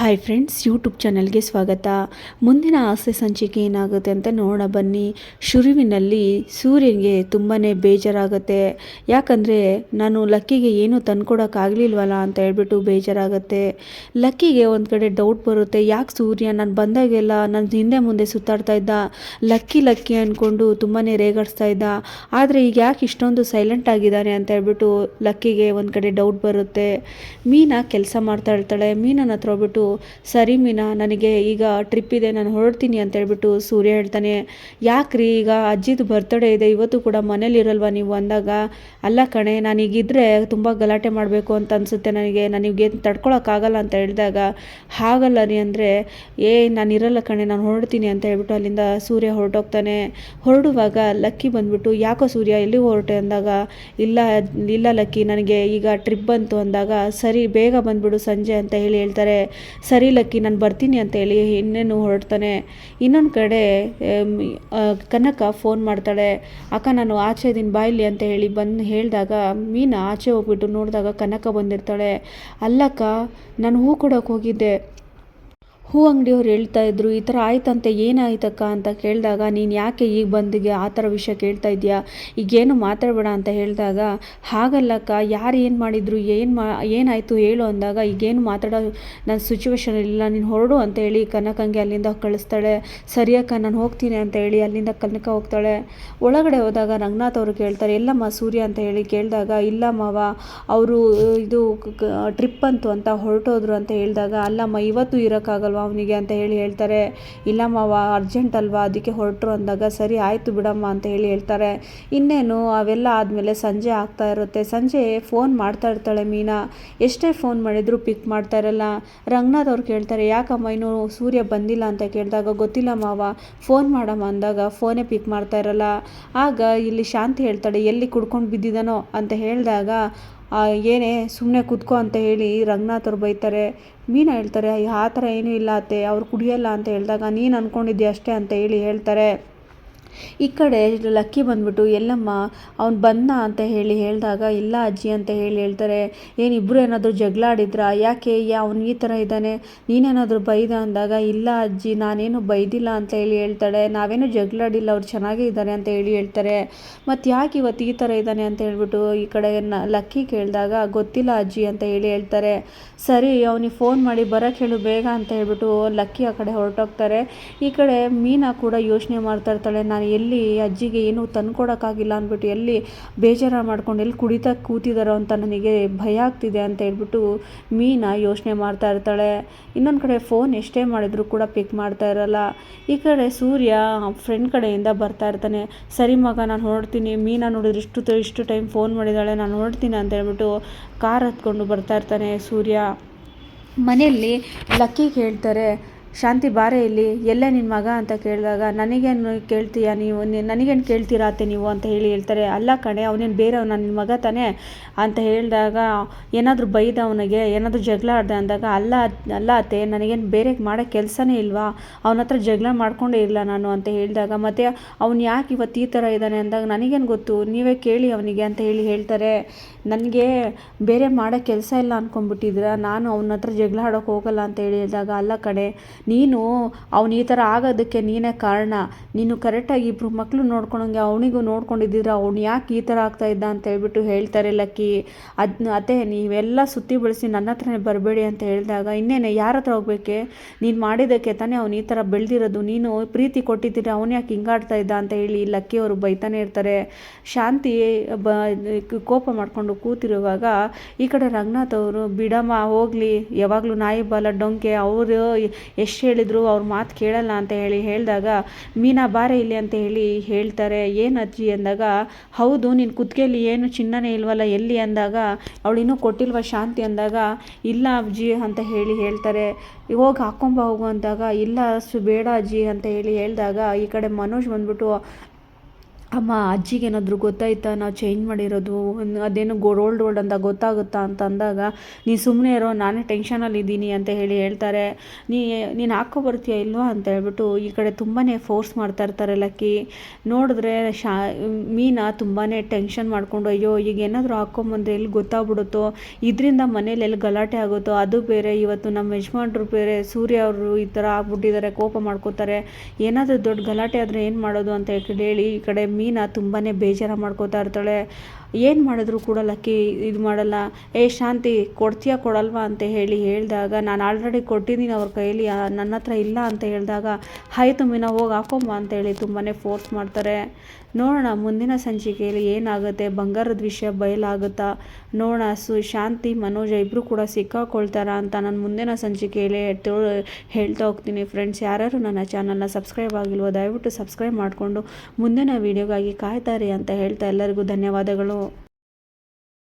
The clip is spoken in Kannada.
ಹಾಯ್ ಫ್ರೆಂಡ್ಸ್, ಯೂಟ್ಯೂಬ್ ಚಾನಲ್ಗೆ ಸ್ವಾಗತ. ಮುಂದಿನ ಆಸೆ ಸಂಚಿಕೆ ಏನಾಗುತ್ತೆ ಅಂತ ನೋಡೋಣ ಬನ್ನಿ. ಶುರುವಿನಲ್ಲಿ ಸೂರ್ಯನಿಗೆ ತುಂಬಾ ಬೇಜಾರಾಗುತ್ತೆ. ಯಾಕಂದರೆ ನಾನು ಲಕ್ಕಿಗೆ ಏನೂ ತಂದ್ಕೊಡೋಕ್ಕಾಗಲಿಲ್ವಲ್ಲ ಅಂತ ಹೇಳ್ಬಿಟ್ಟು ಬೇಜಾರಾಗುತ್ತೆ. ಲಕ್ಕಿಗೆ ಒಂದು ಕಡೆ ಡೌಟ್ ಬರುತ್ತೆ, ಯಾಕೆ ಸೂರ್ಯ ನಾನು ಬಂದಾಗೆಲ್ಲ ನನ್ನ ಹಿಂದೆ ಮುಂದೆ ಸುತ್ತಾಡ್ತಾ ಇದ್ದ, ಲಕ್ಕಿ ಅಂದ್ಕೊಂಡು ತುಂಬಾ ರೇಗಾಡಿಸ್ತಾ ಇದ್ದ. ಆದರೆ ಈಗ ಯಾಕೆ ಇಷ್ಟೊಂದು ಸೈಲೆಂಟ್ ಆಗಿದ್ದಾನೆ ಅಂತ ಹೇಳ್ಬಿಟ್ಟು ಲಕ್ಕಿಗೆ ಒಂದು ಕಡೆ ಡೌಟ್ ಬರುತ್ತೆ. ಮೀನಾ ಕೆಲಸ ಮಾಡ್ತಾ ಇರ್ತಾಳೆ. ಮೀನನ ಹತ್ರ ಹೋಗ್ಬಿಟ್ಟು, ಸರಿ ಮೀನಾ, ನನಗೆ ಈಗ ಟ್ರಿಪ್ ಇದೆ, ನಾನು ಹೊರಡ್ತೀನಿ ಅಂತ ಹೇಳ್ಬಿಟ್ಟು ಸೂರ್ಯ ಹೇಳ್ತಾನೆ. ಯಾಕ್ರಿ, ಈಗ ಅಜ್ಜಿದು ಬರ್ತಡೇ ಇದೆ, ಇವತ್ತು ಕೂಡ ಮನೇಲಿರಲ್ವ ನೀವು ಅಂದಾಗ, ಅಲ್ಲ ಕಣೆ, ನಾನೀಗಿದ್ರೆ ತುಂಬ ಗಲಾಟೆ ಮಾಡಬೇಕು ಅಂತ ಅನಿಸುತ್ತೆ ನನಗೆ ತಡ್ಕೊಳಕ್ಕಾಗಲ್ಲ ಅಂತ ಹೇಳಿದಾಗ, ಹಾಗಲ್ಲ ರೀ ಅಂದರೆ, ನಾನಿರಲ್ಲ ಕಣೆ, ನಾನು ಹೊರಡ್ತೀನಿ ಅಂತ ಹೇಳ್ಬಿಟ್ಟು ಅಲ್ಲಿಂದ ಸೂರ್ಯ ಹೊರಟೋಗ್ತಾನೆ. ಹೊರಡುವಾಗ ಲಕ್ಕಿ ಬಂದ್ಬಿಟ್ಟು, ಯಾಕೋ ಸೂರ್ಯ ಎಲ್ಲಿ ಹೊರಟೆ ಅಂದಾಗ, ಇಲ್ಲ ಲಕ್ಕಿ, ನನಗೆ ಈಗ ಟ್ರಿಪ್ ಬಂತು ಅಂದಾಗ, ಸರಿ ಬೇಗ ಬಂದ್ಬಿಡು ಸಂಜೆ ಅಂತ ಹೇಳ್ತಾರೆ. ಸರಿ ಲಕ್ಕಿ, ನಾನು ಬರ್ತೀನಿ ಅಂತ ಹೇಳಿ ಇನ್ನೇನು ಹೊರಡ್ತಾನೆ. ಇನ್ನೊಂದು ಕಡೆ ಕನಕ ಫೋನ್ ಮಾಡ್ತಾಳೆ. ಅಕ್ಕ, ನಾನು ಆಚೆ ಇದ್ದೀನಿ ಬಾಯಿಲಿ ಅಂತ ಹೇಳಿ ಬಂದು ಹೇಳಿದಾಗ, ಮೀನಾ ಆಚೆ ಹೋಗ್ಬಿಟ್ಟು ನೋಡಿದಾಗ ಕನಕ ಬಂದಿರ್ತಾಳೆ. ಅಲ್ಲಕ್ಕ, ನಾನು ಹೂ ಕೊಡೋಕೆ ಹೋಗಿದ್ದೆ, ಹೂ ಅಂಗಡಿಯವ್ರು ಹೇಳ್ತಾ ಇದ್ರು ಈ ಥರ ಆಯ್ತಂತೆ, ಏನಾಯ್ತಕ್ಕ ಅಂತ ಕೇಳಿದಾಗ, ನೀನು ಯಾಕೆ ಈಗ ಬಂದಿಗೆ ಆ ಥರ ವಿಷಯ ಕೇಳ್ತಾ ಇದೆಯಾ, ಈಗೇನು ಮಾತಾಡಬೇಡ ಅಂತ ಹೇಳಿದಾಗ, ಹಾಗಲ್ಲಕ್ಕ, ಯಾರು ಏನು ಮಾಡಿದ್ರು, ಏನಾಯಿತು ಹೇಳು ಅಂದಾಗ, ಈಗೇನು ಮಾತಾಡೋ ನನ್ನ ಸಿಚುವೇಶನ್ ಇಲ್ಲ, ನೀನು ಹೊರಡು ಅಂತ ಹೇಳಿ ಕನಕಂಗೆ ಅಲ್ಲಿಂದ ಕಳಿಸ್ತಾಳೆ. ಸರಿಯಕ್ಕ, ನಾನು ಹೋಗ್ತೀನಿ ಅಂತ ಹೇಳಿ ಅಲ್ಲಿಂದ ಕನಕ ಹೋಗ್ತಾಳೆ. ಒಳಗಡೆ ಹೋದಾಗ ರಂಗನಾಥ್ ಅವರು ಕೇಳ್ತಾರೆ, ಎಲ್ಲಮ್ಮ ಸೂರ್ಯ ಅಂತ ಹೇಳಿ ಕೇಳಿದಾಗ, ಇಲ್ಲ ಮಾವ, ಅವರು ಇದು ಟ್ರಿಪ್ ಅಂತು ಅಂತ ಹೊರಟೋದ್ರು ಅಂತ ಹೇಳಿದಾಗ, ಅಲ್ಲಮ್ಮ ಇವತ್ತು ಇರೋಕ್ಕಾಗಲ್ವ ಅವನಿಗೆ ಅಂತ ಹೇಳ್ತಾರೆ. ಇಲ್ಲ ಮಾವ, ಅರ್ಜೆಂಟ್ ಅಲ್ವಾ, ಅದಕ್ಕೆ ಹೊರಟರು ಅಂದಾಗ, ಸರಿ ಆಯಿತು ಬಿಡಮ್ಮ ಅಂತ ಹೇಳ್ತಾರೆ. ಇನ್ನೇನು ಅವೆಲ್ಲ ಆದಮೇಲೆ ಸಂಜೆ ಆಗ್ತಾ ಇರುತ್ತೆ. ಸಂಜೆ ಫೋನ್ ಮಾಡ್ತಾ ಇರ್ತಾಳೆ ಮೀನಾ. ಎಷ್ಟೇ ಫೋನ್ ಮಾಡಿದ್ರು ಪಿಕ್ ಮಾಡ್ತಾ ಇರಲ್ಲ. ರಂಗನಾಥ್ ಅವ್ರು ಕೇಳ್ತಾರೆ, ಯಾಕಮ್ಮ ಇನ್ನೂ ಸೂರ್ಯ ಬಂದಿಲ್ಲ ಅಂತ ಕೇಳಿದಾಗ, ಗೊತ್ತಿಲ್ಲ ಮಾವ, ಫೋನ್ ಮಾಡಮ್ಮ ಅಂದಾಗ ಫೋನೇ ಪಿಕ್ ಮಾಡ್ತಾ ಇರಲ್ಲ. ಆಗ ಇಲ್ಲಿ ಶಾಂತಿ ಹೇಳ್ತಾಳೆ, ಎಲ್ಲಿ ಕುಡ್ಕೊಂಡು ಬಿದ್ದಿದ್ದಾನೋ ಅಂತ ಹೇಳಿದಾಗ, ಏನೇ ಸುಮ್ಮನೆ ಕೂತ್ಕೋ ಅಂತ ಹೇಳಿ ರಂಗನಾಥ್ ಅವ್ರು ಬೈತಾರೆ. ಮೀನಾ ಹೇಳ್ತಾರೆ, ಆ ಥರ ಏನೂ ಇಲ್ಲ ಅತ್ತೆ, ಅವ್ರು ಕುಡಿಯಲ್ಲ ಅಂತ ಹೇಳಿದಾಗ, ನೀನು ಅಂದ್ಕೊಂಡಿದ್ದೀಯ ಅಷ್ಟೇ ಅಂತ ಹೇಳ್ತಾರೆ. ಈ ಕಡೆ ಲಕ್ಕಿ ಬಂದ್ಬಿಟ್ಟು, ಎಲ್ಲಮ್ಮ ಅವ್ನು ಬಂದ ಅಂತ ಹೇಳಿದಾಗ, ಇಲ್ಲ ಅಜ್ಜಿ ಅಂತ ಹೇಳ್ತಾರೆ. ಏನಿಬ್ಬರು ಏನಾದರೂ ಜಗಳ ಆಡಿದ್ರಾ, ಯಾಕೆ ಅವ್ನು ಈ ಥರ ಇದ್ದಾನೆ, ನೀನೇನಾದರೂ ಬೈದ ಅಂದಾಗ, ಇಲ್ಲ ಅಜ್ಜಿ, ನಾನೇನು ಬೈದಿಲ್ಲ ಅಂತ ಹೇಳ್ತಾಳೆ. ನಾವೇನು ಜಗಳ ಆಡಿಲ್ಲ, ಅವ್ರು ಚೆನ್ನಾಗೇ ಇದ್ದಾರೆ ಅಂತ ಹೇಳ್ತಾರೆ. ಮತ್ತು ಯಾಕೆ ಇವತ್ತು ಈ ಥರ ಇದ್ದಾನೆ ಅಂತ ಹೇಳ್ಬಿಟ್ಟು ಈ ಕಡೆ ಲಕ್ಕಿ ಕೇಳಿದಾಗ, ಗೊತ್ತಿಲ್ಲ ಅಜ್ಜಿ ಅಂತ ಹೇಳ್ತಾರೆ. ಸರಿ, ಅವನಿಗೆ ಫೋನ್ ಮಾಡಿ ಬರೋಕ್ಕೆ ಹೇಳು ಬೇಗ ಅಂತ ಹೇಳ್ಬಿಟ್ಟು ಲಕ್ಕಿ ಆ ಕಡೆ ಹೊರಟೋಗ್ತಾರೆ. ಈ ಕಡೆ ಮೀನಾ ಕೂಡ ಯೋಚನೆ ಮಾಡ್ತಾ ಇರ್ತಾಳೆ, ನಾನು ಎಲ್ಲಿ ಅಜ್ಜಿಗೆ ಏನೂ ತಂದ್ಕೊಡೋಕ್ಕಾಗಿಲ್ಲ ಅಂದ್ಬಿಟ್ಟು ಎಲ್ಲಿ ಬೇಜಾರು ಮಾಡ್ಕೊಂಡು ಎಲ್ಲಿ ಕುಡಿತಾ ಕೂತಿದ್ದಾರೋ ಅಂತ ನನಗೆ ಭಯ ಆಗ್ತಿದೆ ಅಂತ ಹೇಳ್ಬಿಟ್ಟು ಮೀನಾ ಯೋಚನೆ ಮಾಡ್ತಾ ಇರ್ತಾಳೆ. ಇನ್ನೊಂದು ಕಡೆ ಫೋನ್ ಎಷ್ಟೇ ಮಾಡಿದ್ರು ಕೂಡ ಪಿಕ್ ಮಾಡ್ತಾ ಇರಲ್ಲ. ಈ ಕಡೆ ಸೂರ್ಯ ಫ್ರೆಂಡ್ ಕಡೆಯಿಂದ ಬರ್ತಾ ಇರ್ತಾನೆ. ಸರಿ ಮಗ, ನಾನು ಹೊರಡ್ತೀನಿ, ಮೀನಾ ನೋಡಿದ್ರೆ ಇಷ್ಟು ಟೈಮ್ ಫೋನ್ ಮಾಡಿದ್ದಾಳೆ, ನಾನು ಹೊರಡ್ತೀನಿ ಅಂತ ಹೇಳ್ಬಿಟ್ಟು ಕಾರ್ ಹತ್ಕೊಂಡು ಬರ್ತಾ ಇರ್ತಾನೆ ಸೂರ್ಯ. ಮನೆಯಲ್ಲಿ ಲಕ್ಕಿ ಕೇಳ್ತಾರೆ, ಶಾಂತಿ ಬಾರೆ ಇಲ್ಲಿ, ಎಲ್ಲೇ ನಿನ್ನ ಮಗ ಅಂತ ಕೇಳಿದಾಗ, ನನಗೇನು ಕೇಳ್ತೀಯಾ ನೀವು, ನನಗೇನು ಕೇಳ್ತೀರಾ ಅತ್ತೆ ನೀವು ಅಂತ ಹೇಳ್ತಾರೆ. ಅಲ್ಲ ಕಣೆ, ಅವನೇನು ಬೇರೆಯವನ, ನಿನ್ನ ಮಗ ತಾನೆ ಅಂತ ಹೇಳಿದಾಗ, ಏನಾದರೂ ಬೈದ ಅವನಿಗೆ, ಏನಾದರೂ ಜಗಳ ಆಡ್ದೆ ಅಂದಾಗ, ಅಲ್ಲ ಅತ್ತೆ, ನನಗೇನು ಬೇರೆ ಮಾಡೋ ಕೆಲಸನೇ ಇಲ್ವಾ, ಅವನ ಹತ್ರ ಜಗಳ ಮಾಡ್ಕೊಂಡೇ ಇಲ್ಲ ನಾನು ಅಂತ ಹೇಳಿದಾಗ, ಮತ್ತು ಅವ್ನು ಯಾಕೆ ಇವತ್ತು ಈ ಥರ ಇದ್ದಾನೆ ಅಂದಾಗ, ನನಗೇನು ಗೊತ್ತು, ನೀವೇ ಕೇಳಿ ಅವನಿಗೆ ಅಂತ ಹೇಳ್ತಾರೆ. ನನಗೆ ಬೇರೆ ಮಾಡೋ ಕೆಲಸ ಇಲ್ಲ ಅಂದ್ಕೊಂಡ್ಬಿಟ್ಟಿದ್ರ, ನಾನು ಅವನ ಹತ್ರ ಜಗಳ ಆಡೋಕ್ಕೆ ಹೋಗಲ್ಲ ಅಂತ ಹೇಳಿದಾಗ, ಅಲ್ಲ ಕಡೆ, ನೀನು ಅವನು ಈ ಥರ ಆಗೋದಕ್ಕೆ ನೀನೇ ಕಾರಣ, ನೀನು ಕರೆಕ್ಟಾಗಿ ಇಬ್ಬರು ಮಕ್ಕಳು ನೋಡ್ಕೊಳಂಗೆ ಅವನಿಗೂ ನೋಡ್ಕೊಂಡಿದ್ದಿದ್ರೆ ಅವ್ನು ಯಾಕೆ ಈ ಥರ ಆಗ್ತಾಯಿದ್ದ ಅಂತ ಹೇಳ್ಬಿಟ್ಟು ಹೇಳ್ತಾರೆ ಲಕ್ಕಿ. ಅದೇ ನೀವೆಲ್ಲ ಸುತ್ತಿ ಬಳಸಿ ನನ್ನ ಹತ್ರನೇ ಬರಬೇಡಿ ಅಂತ ಹೇಳಿದಾಗ, ಇನ್ನೇನೆ ಯಾರ ಹತ್ರ ಹೋಗ್ಬೇಕೆ, ನೀನು ಮಾಡಿದ್ದಕ್ಕೆ ತಾನೇ ಅವ್ನು ಈ ಥರ ಬೆಳೆದಿರೋದು, ನೀನು ಪ್ರೀತಿ ಕೊಟ್ಟಿದ್ದರೆ ಅವನು ಯಾಕೆ ಹಿಂಗಾಡ್ತಾ ಇದ್ದ ಅಂತ ಹೇಳಿ ಲಕ್ಕಿಯವರು ಬೈತಾನೆ ಇರ್ತಾರೆ. ಶಾಂತಿ ಕೋಪ ಮಾಡಿಕೊಂಡು ಕೂತಿರುವಾಗ ಈ ಕಡೆ ರಂಗನಾಥ್ ಅವರು, ಬಿಡಮ್ಮ ಹೋಗಲಿ, ಯಾವಾಗಲೂ ನಾಯಿ ಬಾಲ ಡೊಂಕೆ, ಅವರು ಎಷ್ಟು ಹೇಳಿದ್ರು ಅವ್ರ ಮಾತು ಕೇಳಲ್ಲ ಅಂತ ಹೇಳಿದಾಗ, ಮೀನಾ ಬಾರೆ ಇಲ್ಲಿ ಅಂತ ಹೇಳ್ತಾರೆ. ಏನು ಅಜ್ಜಿ ಅಂದಾಗ, ಹೌದು, ನಿನ್ನ ಕುತ್ತಿಗೆಯಲ್ಲಿ ಏನು ಚಿನ್ನನೇ ಇಲ್ವಲ್ಲ, ಎಲ್ಲಿ ಅಂದಾಗ, ಅವಳಿನ್ನೂ ಕೊಟ್ಟಿಲ್ವ ಶಾಂತಿ ಅಂದಾಗ, ಇಲ್ಲ ಅಜ್ಜಿ ಅಂತ ಹೇಳ್ತಾರೆ. ಹೋಗಿ ಹಾಕೊಂಬ ಹೋಗು ಅಂದಾಗ, ಇಲ್ಲ ಅಷ್ಟು ಬೇಡ ಅಜ್ಜಿ ಅಂತ ಹೇಳಿದಾಗ, ಈ ಕಡೆ ಮನೋಜ್ ಬಂದ್ಬಿಟ್ಟು, ಅಮ್ಮ ಅಜ್ಜಿಗೆ ಏನಾದರೂ ಗೊತ್ತಾಯ್ತಾ ನಾವು ಚೇಂಜ್ ಮಾಡಿರೋದು, ಅದೇನು ಗೋಲ್ಡ್ ಅಂತ ಗೊತ್ತಾಗುತ್ತಾ ಅಂತ ಅಂದಾಗ, ನೀನು ಸುಮ್ಮನೆ ಇರೋ, ನಾನೇ ಟೆನ್ಷನಲ್ಲಿದ್ದೀನಿ ಅಂತ ಹೇಳ್ತಾರೆ. ನೀನು ಹಾಕ್ಕೊ ಬರ್ತೀಯ ಇಲ್ವಾ ಅಂತ ಹೇಳ್ಬಿಟ್ಟು ಈ ಕಡೆ ತುಂಬಾ ಫೋರ್ಸ್ ಮಾಡ್ತಾ ಇರ್ತಾರೆ ಲಕ್ಕಿ. ನೋಡಿದ್ರೆ ಮೀನಾ ತುಂಬಾ ಟೆನ್ಷನ್ ಮಾಡಿಕೊಂಡು, ಅಯ್ಯೋ ಈಗ ಏನಾದರೂ ಹಾಕ್ಕೊಂಬಂದ್ರೆ ಎಲ್ಲಿ ಗೊತ್ತಾಗ್ಬಿಡುತ್ತೋ, ಇದರಿಂದ ಮನೇಲಿ ಎಲ್ಲಿ ಗಲಾಟೆ ಆಗುತ್ತೋ, ಅದು ಬೇರೆ ಇವತ್ತು ನಮ್ಮ ಯಜಮಾನ್ರು ಬೇರೆ ಸೂರ್ಯ ಅವರು ಈ ಥರ ಆಗ್ಬಿಟ್ಟಿದ್ದಾರೆ, ಕೋಪ ಮಾಡ್ಕೋತಾರೆ, ಏನಾದರೂ ದೊಡ್ಡ ಗಲಾಟೆ ಆದರೆ ಏನು ಮಾಡೋದು ಅಂತ ಹೇಳಿ ಈ ಕಡೆ ಮೀನಾ ತುಂಬಾ ಬೇಜಾರು ಮಾಡ್ಕೋತಾ ಇರ್ತಾಳೆ. ಏನು ಮಾಡಿದ್ರು ಕೂಡ ಲಕ್ಕಿ ಇದು ಮಾಡಲ್ಲ. ಶಾಂತಿ ಕೊಡ್ತೀಯಾ ಕೊಡಲ್ವಾ ಅಂತ ಹೇಳಿದಾಗ, ನಾನು ಆಲ್ರೆಡಿ ಕೊಟ್ಟಿದ್ದೀನಿ ಅವ್ರ ಕೈಯಲ್ಲಿ, ನನ್ನ ಹತ್ರ ಇಲ್ಲ ಅಂತ ಹೇಳಿದಾಗ, ಆಯಿತು ಮೀನಾ ಹೋಗಿ ಹಾಕೊಂಬ ಅಂತೇಳಿ ತುಂಬಾ ಫೋರ್ಸ್ ಮಾಡ್ತಾರೆ. ನೋಡೋಣ ಮುಂದಿನ ಸಂಚಿಕೆಯಲ್ಲಿ ಏನಾಗುತ್ತೆ, ಬಂಗಾರದ ವಿಷಯ ಬಯಲಾಗುತ್ತಾ ನೋಡೋಣ. ಶಾಂತಿ ಮನೋಜ ಇಬ್ಬರು ಕೂಡ ಸಿಕ್ಕಾಕೊಳ್ತಾರಾ ಅಂತ ನಾನು ಮುಂದಿನ ಸಂಚಿಕೆಯಲ್ಲಿ ಹೇಳ್ತಾ ಹೋಗ್ತೀನಿ. ಫ್ರೆಂಡ್ಸ್, ಯಾರ್ಯಾರು ನನ್ನ ಚಾನಲ್ನ ಸಬ್ಸ್ಕ್ರೈಬ್ ಆಗಿಲ್ವೋ ದಯವಿಟ್ಟು ಸಬ್ಸ್ಕ್ರೈಬ್ ಮಾಡಿಕೊಂಡು ಮುಂದಿನ ವೀಡಿಯೋಗಾಗಿ ಕಾಯ್ತಾರೆ ಅಂತ ಹೇಳ್ತಾ ಎಲ್ಲರಿಗೂ ಧನ್ಯವಾದಗಳು.